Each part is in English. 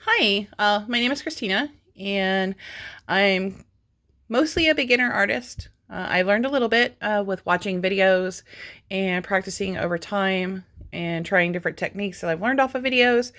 Hi, my name is Christina, and I'm mostly a beginner artist. I learned a little bit with watching videos and practicing over time and trying different techniques that I've learned off of videos.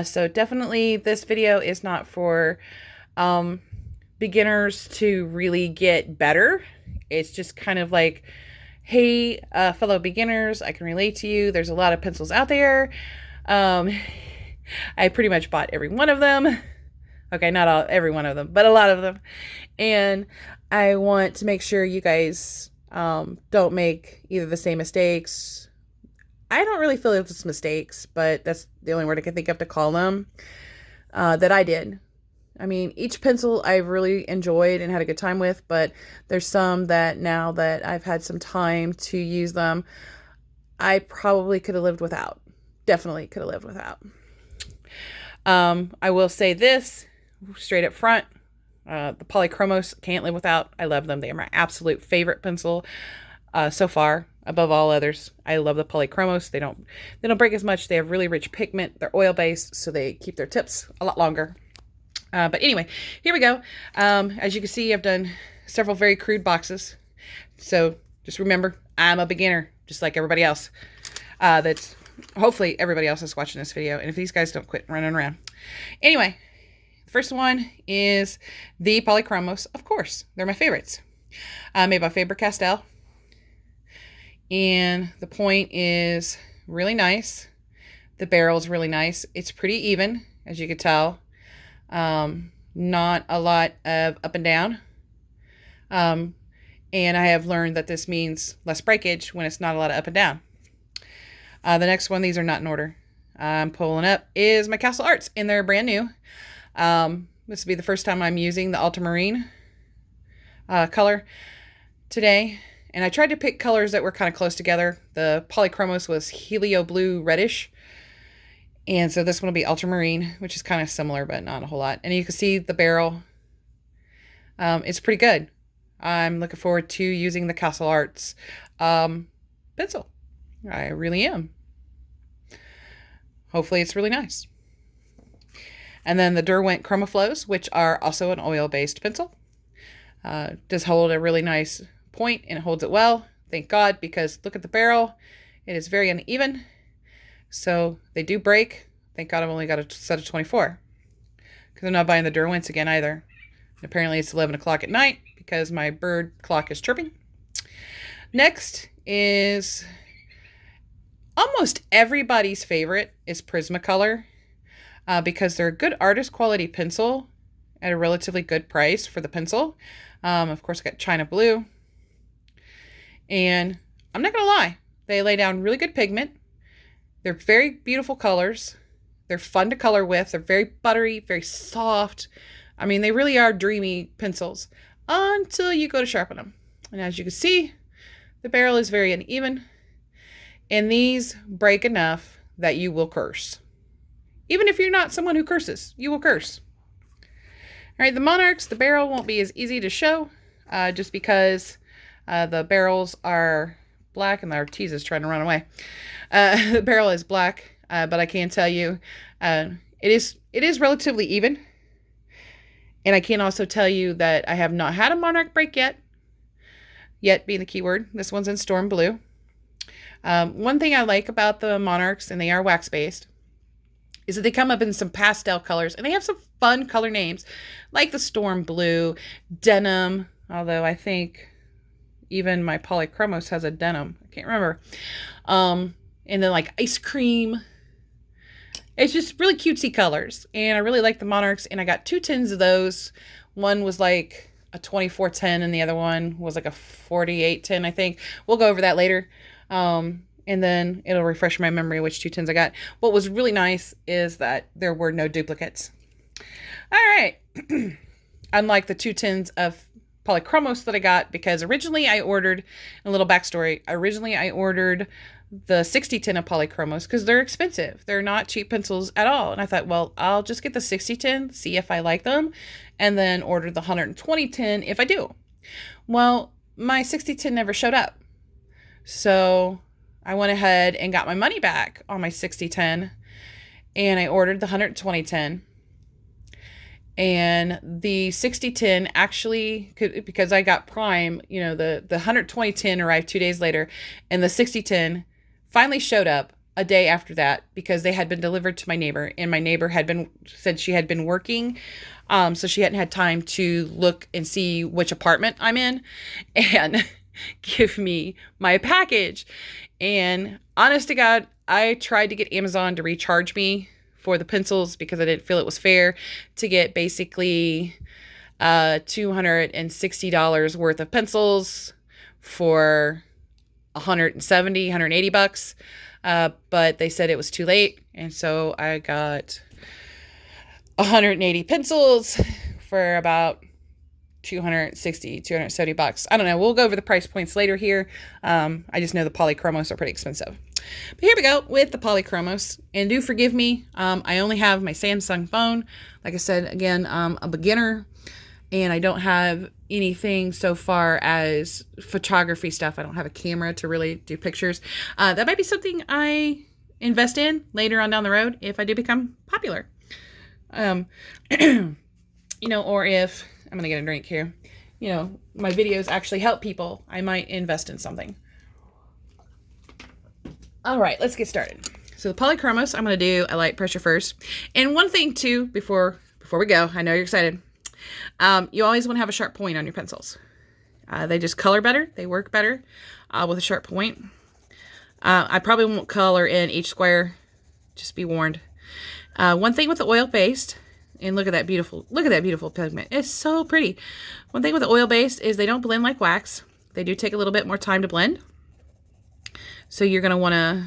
So definitely this video is not for um, beginners to really get better. It's just kind of like, hey, fellow beginners, I can relate to you. There's a lot of pencils out there. Um, I pretty much bought every one of them. Okay, not every one of them, but a lot of them. And I want to make sure you guys don't make either the same mistakes. I don't really feel it's mistakes, but that's the only word I can think of to call them, that I did. I mean, each pencil I've really enjoyed and had a good time with, but there's some that now that I've had some time to use them, I probably could have lived without. Definitely could have lived without. I will say this straight up front. The Polychromos can't live without. I love them. They are my absolute favorite pencil so far, above all others. I love the Polychromos. They don't break as much. They have really rich pigment. They're oil based, so they keep their tips a lot longer. But anyway, here we go. As you can see, I've done several very crude boxes. So just remember, I'm a beginner, just like everybody else. That's hopefully everybody else is watching this video. And if these guys don't quit running around. Anyway, the first one is the Polychromos. Of course, they're my favorites. Made by Faber-Castell. And the point is really nice. The barrel's really nice. It's pretty even, as you can tell. Not a lot of up and down. And I have learned that this means less breakage when it's not a lot of up and down. The next one, these are not in order. I'm pulling up is my Castle Arts, and they're brand new. This will be the first time I'm using the ultramarine color today. And I tried to pick colors that were kind of close together. The Polychromos was helio blue reddish. And so this one will be ultramarine, which is kind of similar, but not a whole lot. And you can see the barrel. It's pretty good. I'm looking forward to using the Castle Arts pencil. I really am. Hopefully it's really nice. And then the Derwent Chromaflows, which are also an oil-based pencil. Does hold a really nice point, and it holds it well. Thank God, because look at the barrel. It is very uneven. So they do break. Thank God I've only got a set of 24. Because I'm not buying the Derwents again either. And apparently it's 11 o'clock at night because my bird clock is chirping. Next is almost everybody's favorite is Prismacolor. Because they're a good artist quality pencil at a relatively good price for the pencil. Of course, I got China Blue. And I'm not going to lie. They lay down really good pigment. They're very beautiful colors. They're fun to color with. They're very buttery, very soft. I mean, they really are dreamy pencils until you go to sharpen them. And as you can see, the barrel is very uneven. And these break enough that you will curse. Even if you're not someone who curses, you will curse. All right, the Monarchs, the barrel won't be as easy to show just because the barrels are black, and our tease is trying to run away. The barrel is black, but I can tell you it is relatively even. And I can also tell you that I have not had a Monarch break yet. Yet being the key word. This one's in Storm Blue. One thing I like about the Monarchs, and they are wax-based, is that they come up in some pastel colors, and they have some fun color names, like the Storm Blue, Denim, although I think even my Polychromos has a denim. I can't remember. And then like Ice Cream. It's just really cutesy colors, and I really like the Monarchs, and I got 2 tins of those. One was like a 24 tin, and the other one was like a 48 tin, I think. We'll go over that later. And then it'll refresh my memory which 2 tins I got. What was really nice is that there were no duplicates. All right. Unlike the 2 tins of Polychromos that I got, because originally I ordered, a little backstory, originally I ordered the 60 tin of Polychromos because they're expensive. They're not cheap pencils at all. And I thought, well, I'll just get the 60 tin, see if I like them, and then order the 120 tin if I do. Well, my 60 tin never showed up. So I went ahead and got my money back on my 6010, and I ordered the 12010. And the 6010 actually could, because I got Prime, you know, the 12010 arrived 2 days later, and the 6010 finally showed up a day after that because they had been delivered to my neighbor, and my neighbor said she had been working, so she hadn't had time to look and see which apartment I'm in and give me my package. And honest to God, I tried to get Amazon to recharge me for the pencils because I didn't feel it was fair to get basically $260 worth of pencils for $180. But they said it was too late, and so I got 180 pencils for about $270. I don't know. We'll go over the price points later here. I just know the Polychromos are pretty expensive. But here we go with the Polychromos. And do forgive me, I only have my Samsung phone. Like I said, again, a beginner, and I don't have anything so far as photography stuff. I don't have a camera to really do pictures. That might be something I invest in later on down the road if I do become popular. You know, or if I'm gonna get a drink here, you know, my videos actually help people, I might invest in something. All right, let's get started. So the Polychromos, I'm going to do a light pressure first. And one thing too, before we go, I know you're excited. You always want to have a sharp point on your pencils. They just color better. They work better with a sharp point. I probably won't color in each square. Just be warned. One thing with the oil-based, and look at that beautiful pigment. It's so pretty. One thing with the oil-based is they don't blend like wax. They do take a little bit more time to blend. So you're going to want to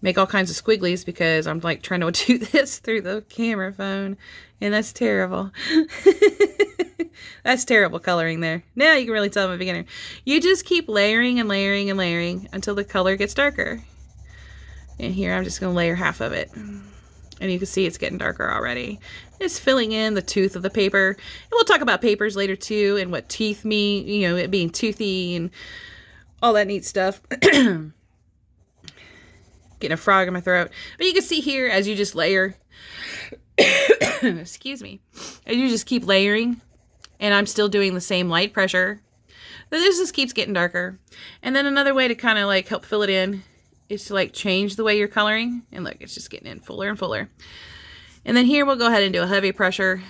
make all kinds of squigglies because I'm like trying to do this through the camera phone, and that's terrible. That's terrible coloring there. Now you can really tell I'm a beginner. You just keep layering and layering and layering until the color gets darker. And here I'm just going to layer half of it. And you can see it's getting darker already. It's filling in the tooth of the paper. And we'll talk about papers later too, and what teeth mean, you know, it being toothy and all that neat stuff. Getting a frog in my throat. But you can see here as you just layer, excuse me, as you just keep layering, and I'm still doing the same light pressure, this just keeps getting darker. And then another way to kind of like help fill it in is to like change the way you're coloring. And look, it's just getting in fuller and fuller. And then here we'll go ahead and do a heavy pressure.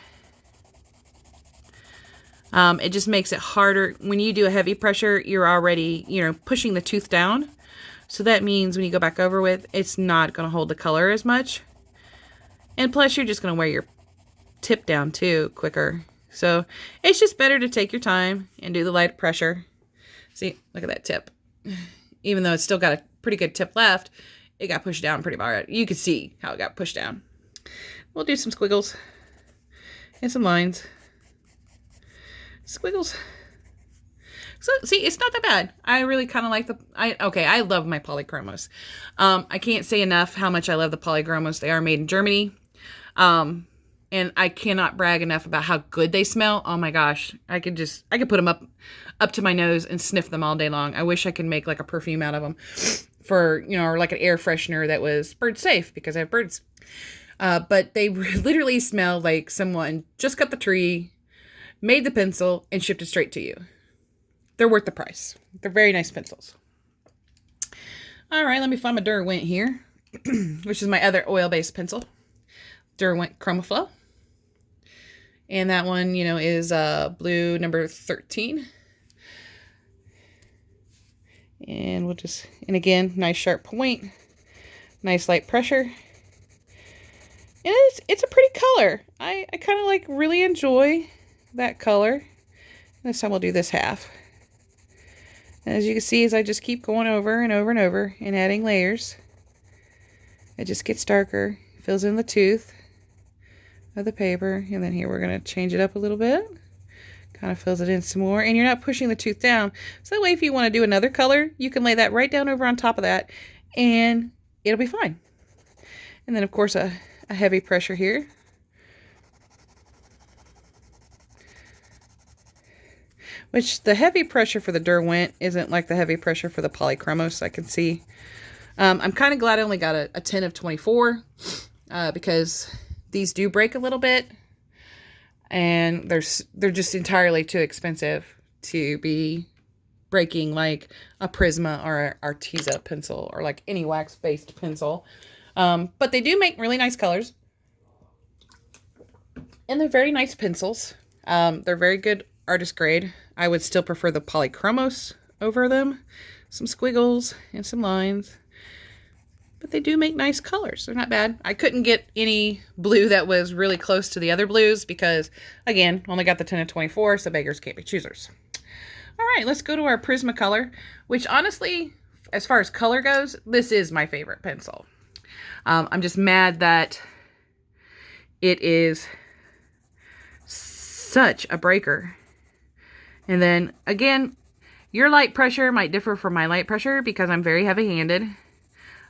It just makes it harder. When you do a heavy pressure, you're already, you know, pushing the tooth down. So that means when you go back over with, it's not going to hold the color as much. And plus, you're just going to wear your tip down too quicker. So it's just better to take your time and do the light pressure. See, look at that tip. Even though it's still got a pretty good tip left, it got pushed down pretty far. You can see how it got pushed down. We'll do some squiggles and some lines. Squiggles. So see, it's not that bad. I really kind of like I love my Polychromos. I can't say enough how much I love the Polychromos. They are made in Germany. And I cannot brag enough about how good they smell. Oh my gosh. I could put them up to my nose and sniff them all day long. I wish I could make like a perfume out of them for, you know, or like an air freshener that was bird safe because I have birds. But they literally smell like someone just cut the tree, made the pencil, and shipped it straight to you. They're worth the price. They're very nice pencils. All right, let me find my Derwent here, which is my other oil-based pencil. Derwent Chromaflow. And that one, you know, is blue number 13. And and again, nice sharp point. Nice light pressure. And it's a pretty color. I kind of like really enjoy that color. This time we'll do this half. And as you can see, as I just keep going over and over and over and adding layers, it just gets darker, fills in the tooth of the paper. And then here we're going to change it up a little bit. Kind of fills it in some more. And you're not pushing the tooth down. So that way, if you want to do another color, you can lay that right down over on top of that and it'll be fine. And then, of course, a heavy pressure here. Which the heavy pressure for the Derwent isn't like the heavy pressure for the Polychromos, I can see. I'm kind of glad I only got a 10 of 24 because these do break a little bit. and they're just entirely too expensive to be breaking like a Prisma or a Arteza pencil or like any wax-based pencil. But they do make really nice colors. And they're very nice pencils. They're very good artist grade. I would still prefer the Polychromos over them. Some squiggles and some lines. But they do make nice colors. They're not bad. I couldn't get any blue that was really close to the other blues because, again, only got the 10 and 24, so beggars can't be choosers. All right, let's go to our Prismacolor, which honestly, as far as color goes, this is my favorite pencil. I'm just mad that it is such a breaker. And then, again, your light pressure might differ from my light pressure because I'm very heavy-handed.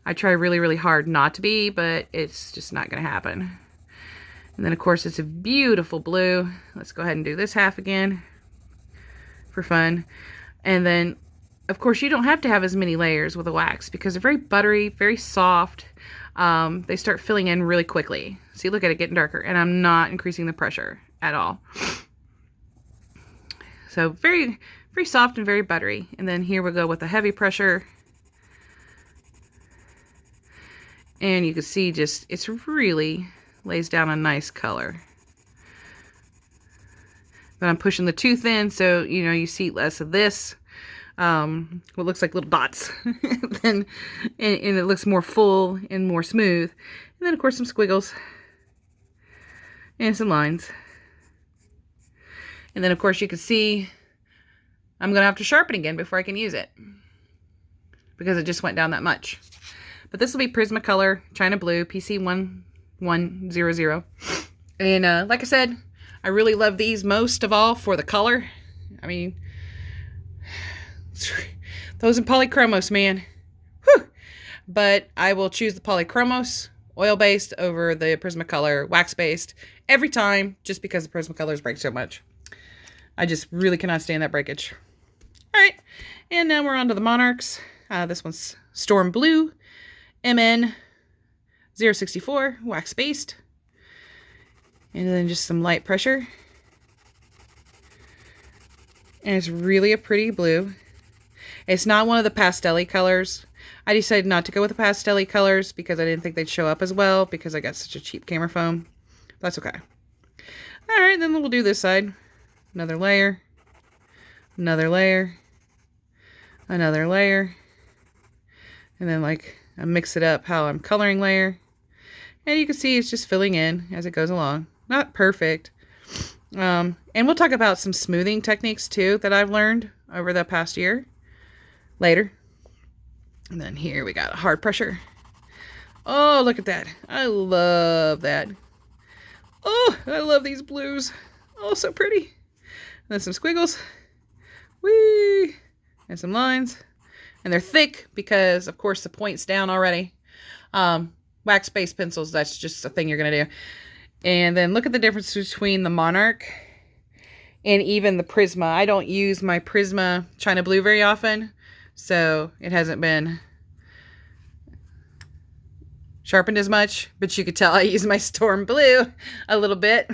I try really, really hard not to be, but it's just not going to happen. And then, of course, it's a beautiful blue. Let's go ahead and do this half again for fun. And then, of course, you don't have to have as many layers with a wax because they're very buttery, very soft. They start filling in really quickly. See, look at it getting darker, and I'm not increasing the pressure at all. So very, very soft and very buttery. And then here we go with the heavy pressure. And you can see just, it's really lays down a nice color. But I'm pushing the too thin, so, you know, you see less of this. What looks like little dots. and it looks more full and more smooth. And then, of course, some squiggles. And some lines. And then, of course, you can see I'm going to have to sharpen again before I can use it. Because it just went down that much. But this will be Prismacolor China Blue PC1100. And like I said, I really love these most of all for the color. I mean, those in Polychromos, man. Whew. But I will choose the Polychromos oil-based over the Prismacolor wax-based every time just because the Prismacolors break so much. I just really cannot stand that breakage. All right, and now we're on to the Monarchs. This one's Storm Blue, MN 064, wax-based. And then just some light pressure. And it's really a pretty blue. It's not one of the pastel-y colors. I decided not to go with the pastel-y colors because I didn't think they'd show up as well because I got such a cheap camera foam. That's okay. All right, then we'll do this side. Another layer. Another layer. Another layer. And then like I mix it up how I'm coloring layer. And you can see it's just filling in as it goes along. Not perfect. And we'll talk about some smoothing techniques too that I've learned over the past year later. And then here we got a hard pressure. Oh, look at that. I love that. Oh, I love these blues. Oh, so pretty. And then some squiggles. Whee! And some lines. And they're thick because, of course, the point's down already. Wax-based pencils, that's just a thing you're going to do. And then look at the difference between the Monarch and even the Prisma. I don't use my Prisma China Blue very often, so it hasn't been sharpened as much. But you could tell I use my Storm Blue a little bit.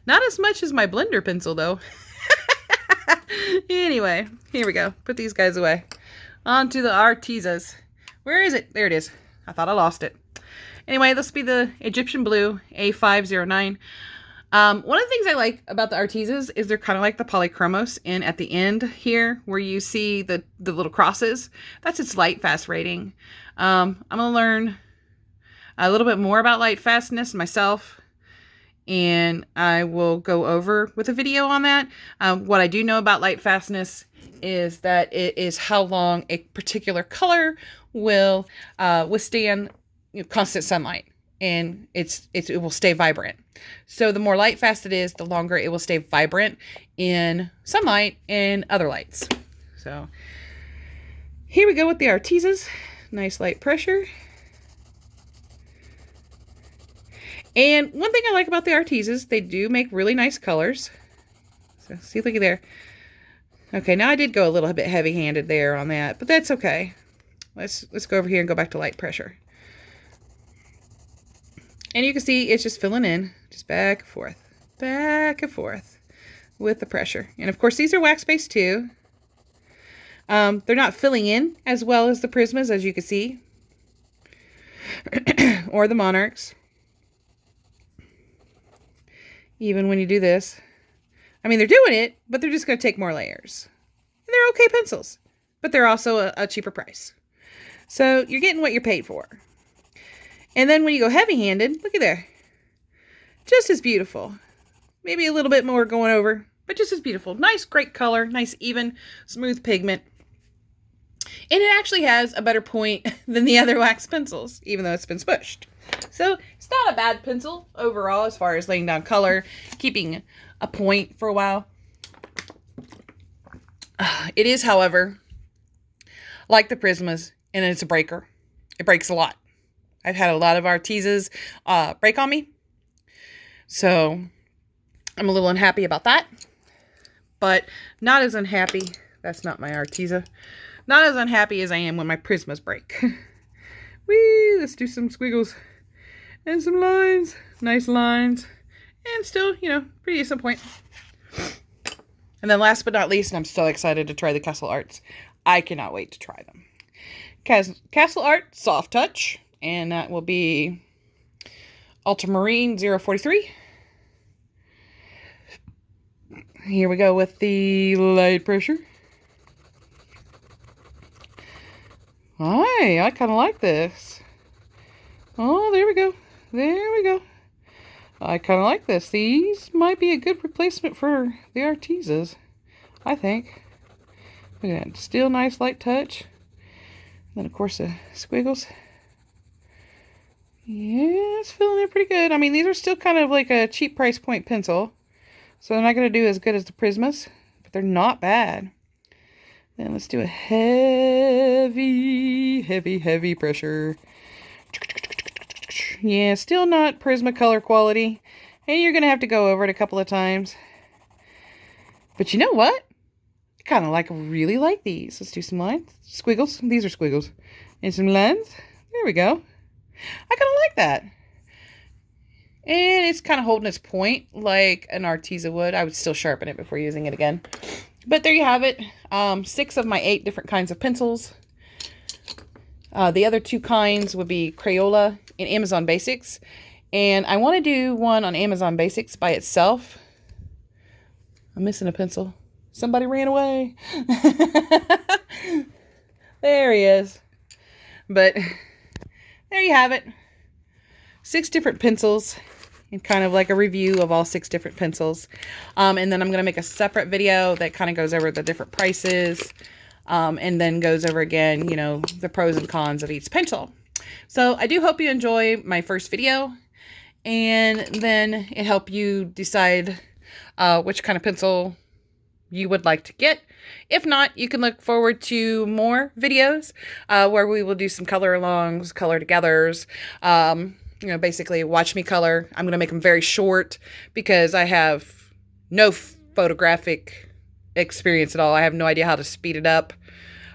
Not as much as my blender pencil, though. Anyway, here we go. Put these guys away. On to the Artezas. Where is it? There it is. I thought I lost it. Anyway, this will be the Egyptian Blue A509. One of the things I like about the Artezas is they're kind of like the Polychromos. And at the end here, where you see the little crosses, that's its light fast rating. I'm going to learn a little bit more about light fastness myself. And I will go over with a video on that. What I do know about light fastness is that it is how long a particular color will withstand constant sunlight, and it will stay vibrant. So the more light fast it is, the longer it will stay vibrant in sunlight and other lights. So here we go with the Artezas. Nice light pressure. And one thing I like about the Artezas, they do make really nice colors. So see, looky there. Okay, now I did go a little bit heavy-handed there on that, but that's okay. Let's go over here and go back to light pressure. And you can see it's just filling in, just back and forth, back and forth with the pressure. And of course, these are wax-based too. They're not filling in as well as the Prismas, as you can see, or the Monarchs. Even when you do this, I mean, they're doing it, but they're just going to take more layers. And they're okay pencils, but they're also a cheaper price. So you're getting what you're paid for. And then when you go heavy-handed, look at there. Just as beautiful. Maybe a little bit more going over, but just as beautiful. Nice, great color. Nice, even, smooth pigment. And it actually has a better point than the other wax pencils, even though it's been smushed. So it's not a bad pencil overall as far as laying down color, keeping a point for a while. It is, however, like the Prismas, and it's a breaker. It breaks a lot. I've had a lot of Artezas break on me. So I'm a little unhappy about that. But not as unhappy. That's not my Arteza. Not as unhappy as I am when my Prismas break. Whee! Let's do some squiggles. And some lines. Nice lines. And still, you know, pretty decent point. And then last but not least, and I'm so excited to try the Castle Arts. I cannot wait to try them. Castle Art Soft Touch. And that will be Ultramarine 043. Here we go with the light pressure. Hi, I kind of like this. Oh, there we go. There we go. I kind of like this. These might be a good replacement for the Artezas, I think. Look at that. Still nice light touch. And then, of course, the squiggles. Yeah, it's filling in pretty good. I mean, these are still kind of like a cheap price point pencil. So they're not going to do as good as the Prismas, but they're not bad. Then let's do a heavy, heavy, heavy pressure. Yeah, still not Prismacolor quality. And you're going to have to go over it a couple of times. But you know what? I kind of really like these. Let's do some lines. Squiggles. These are squiggles. And some lines. There we go. I kind of like that. And it's kind of holding its point like an Arteza would. I would still sharpen it before using it again. But there you have it. 6 of my 8 different kinds of pencils. The other 2 kinds would be Crayola and Amazon Basics. And I want to do one on Amazon Basics by itself. I'm missing a pencil. Somebody ran away. There he is. But there you have it. 6 different pencils. And kind of like a review of all 6 different pencils. And then I'm going to make a separate video that kind of goes over the different prices. And then goes over again, you know, the pros and cons of each pencil. So I do hope you enjoy my first video. And then it help you decide which kind of pencil you would like to get. If not, you can look forward to more videos where we will do some color alongs, color togethers. You know, basically watch me color. I'm going to make them very short because I have no photographic experience at all. I have no idea how to speed it up.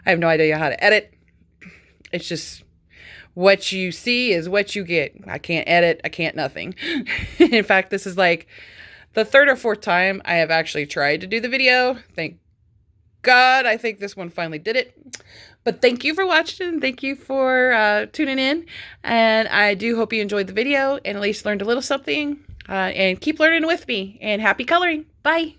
I have no idea how to edit. It's just what you see is what you get. I can't edit. I can't nothing. In fact, this is like the 3rd or 4th time I have actually tried to do the video. Thank God, I think this one finally did it. But thank you for watching. Thank you for tuning in. And I do hope you enjoyed the video and at least learned a little something. And keep learning with me. And happy coloring. Bye.